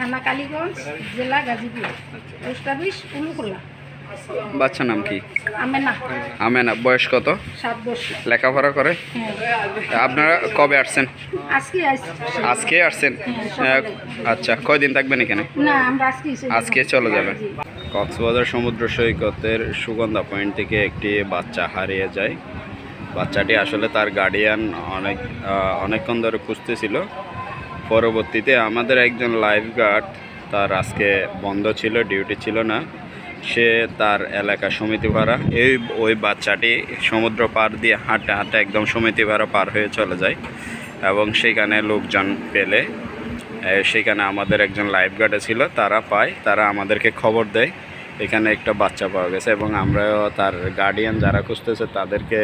থানা কালীগঞ্জ, জেলা Gazipur, post office Ulukhola. বাচ্চার নাম কি? আমেনা। আমেনা। বয়স কত? 7 বছর। লেখাপড়া করে? হ্যাঁ। আপনারা কবে আসছেন? আজকে আসছেন? আচ্ছা, কয়দিন থাকবেন এখানে? না, আমরা আজকে চলে যাবেন। কক্সবাজার সমুদ্র সৈকতের সুগন্ধা পয়েন্ট থেকে একটি বাচ্চা হারিয়ে যায়। বাচ্চাটি আসলে তার গার্ডিয়ান অনেকক্ষণ ধরে খুঁজতেছিল। পরবর্তীতে আমাদের একজন লাইফ গার্ড, তার আজকে বন্ধ ছিল, ডিউটি ছিল না, সে তার এলাকা সমিতিপাড়া ওই বাচ্চাটি সমুদ্র পার দিয়ে হাঁটতে হাঁটতে একদম সমিতিপাড়া পার হয়ে চলে যায় এবং সেখানে লোকজন পেলে সেখানে আমাদের একজন লাইফ গার্ডে ছিল, তারা পায়, তারা আমাদেরকে খবর দেয় এখানে একটা বাচ্চা পাওয়া গেছে এবং আমরাও তার গার্ডিয়ান যারা খুঁজতেছে তাদেরকে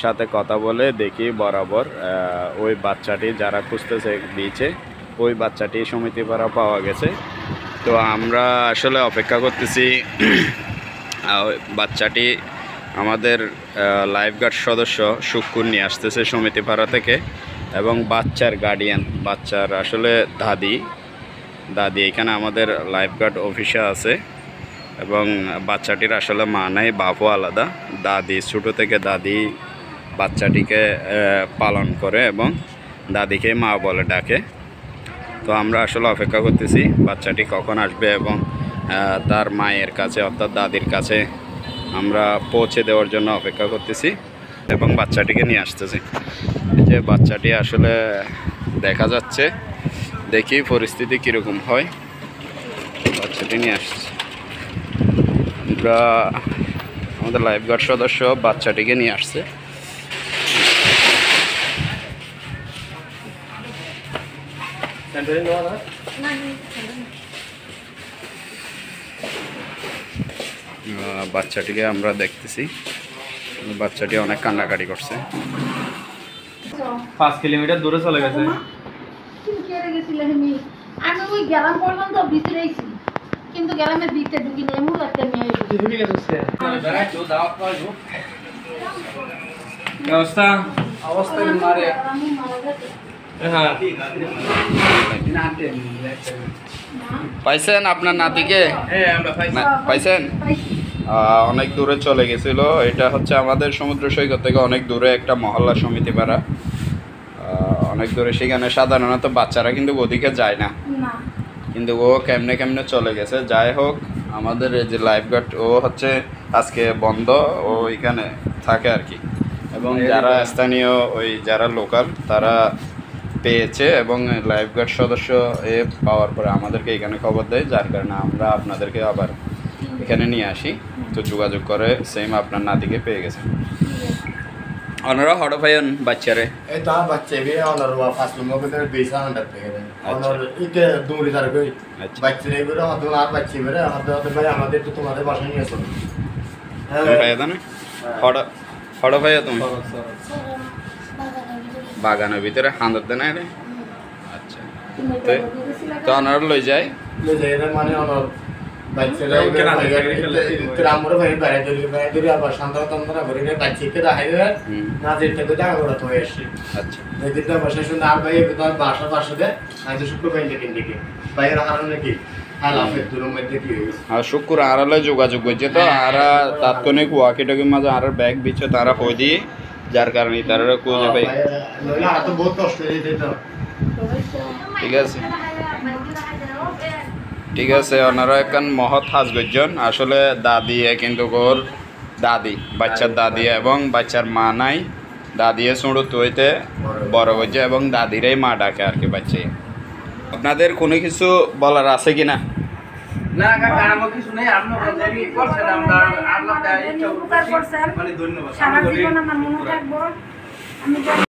সাথে কথা বলে দেখি বরাবর ওই বাচ্চাটি যারা খুঁজতেছে বিচে ওই বাচ্চাটি সমিতিপাড়া পাওয়া গেছে। তো আমরা আসলে অপেক্ষা করতেছি বাচ্চাটি আমাদের লাইফগার্ড সদস্য শুক্কুর নিয়ে আসতেছে সমিতিপাড়া থেকে এবং বাচ্চার গার্ডিয়ান, বাচ্চার আসলে দাদি এখানে আমাদের লাইফগার্ড অফিসে আছে এবং বাচ্চাটির আসলে মা নাই, বাপও আলাদা। দাদি ছোটো থেকে দাদি বাচ্চাটিকে পালন করে এবং দাদিকে মা বলে ডাকে। তো আমরা আসলে অপেক্ষা করতেছি বাচ্চাটি কখন আসবে এবং তার মায়ের কাছে অর্থাৎ দাদির কাছে আমরা পৌঁছে দেওয়ার জন্য অপেক্ষা করতেছি এবং বাচ্চাটিকে নিয়ে আসতেছি। এই যে বাচ্চাটি আসলে দেখা যাচ্ছে, দেখি পরিস্থিতি কীরকম হয়। বাচ্চাটি নিয়ে আসছে, আমরা আমাদের লাইফগার্ড সদস্য বাচ্চাটিকে নিয়ে আসছে। বাচ্চাটিকে আমরা দেখতেছি, বাচ্চাটি অনেক কান্নাকাটি করছে। 5 কিলোমিটার দূরে চলে গেছে। আমি ওই গ্রাম পর্যন্ত ভিতরেছি, কিন্তু গ্রামের ভিতরে ঢুকি নেই, মূল একটা নিয়ে অবস্থা মারে। পাইছেন আপনার নাতিকে? পাইছেন? অনেক দূরে চলে গেছিল। এটা হচ্ছে আমাদের সমুদ্র সৈকত থেকে অনেক দূরে একটা মহল্লা সমিতিপাড়া, অনেক দূরে। সেখানে সাধারণত বাচ্চারা কিন্তু ওদিকে যায় না, কিন্তু ও কেমনে চলে গেছে। যাই হোক, আমাদের এই যে লাইফগার্ড ও হচ্ছে আজকে বন্ধ, ও এখানে থাকে আর কি, এবং যারা স্থানীয় ওই যারা লোকাল তারা পেয়েছে এবং লাইফগার্ড সদস্য পাওয়ার পরে আমাদেরকে এখানে খবর দেয়, যার কারণে আমরা আপনাদেরকে আবার এখানে নিয়ে আসি। তো যোগাযোগ করে সেম আপনার নাতিকে পেয়ে গেছে। ওনারা হঠাৎ ভাইন বাচ্চারে এই তো বাচ্চা বে ওনার ফার্স্ট মধ্যে বেসা আন্ডার থেকে ওনার ইতে দূরে যার কই বাচ্চা রে বড় হতো আর বাচ্চা বেরে হতো ভাই আমাদের তো তোমাদের বাসা নিয়ে আসো ভাই দাও হঠাৎ ভাই তুমি বাগানের ভিতরে হাঁদার দেন। আচ্ছা, তো ওনারা লই যায় মানে ওনার বাচ্চারা আমরা ভাই বাইরে ধরে আবার শান্তরা তন্ত্রা ভরে নিয়ে বাচ্চাকে দেখাই দেয় না, যেটা তো জায়গা করে তো এসে। আচ্ছা, যেটা বসে শুনে আর ভাই তোমার বাসা পাশে দেয় আজ শুক্র বাইরে কিনদিকে বাইরে হারানো নাকি হালাফের দূরের মধ্যে কি হয়েছে। আর শুক্র আড়ালে যোগাযোগ করছে, তো আর তাৎক্ষণিক ওয়াকিটকির মাঝে আর ব্যাগ বিচ্ছে তারা হয়ে দিয়ে, যার কারণে তারা খুঁজে পাই। তো বহুত কষ্ট হয়ে যেত। ঠিক আছে, ওনারা এখন মহৎ হাজগজন। আসলে দাদি কিন্তু ওর দাদি, বাচ্চার দাদি এবং বাচ্চার মা নাই, দাদিয়ে ছোঁড়ো তৈতে বড় হচ্ছে এবং দাদিরাই মা ডাকে আর কি বাচ্চাই। আপনাদের কোনো কিছু বলার আছে কি না? না কাকা, আমার কিছু নেই। আপনারা যে করছেন আমরা আল্লাহ মানে ধন্যবাদ। সারা জীবন আমার মনে থাকবো। আমি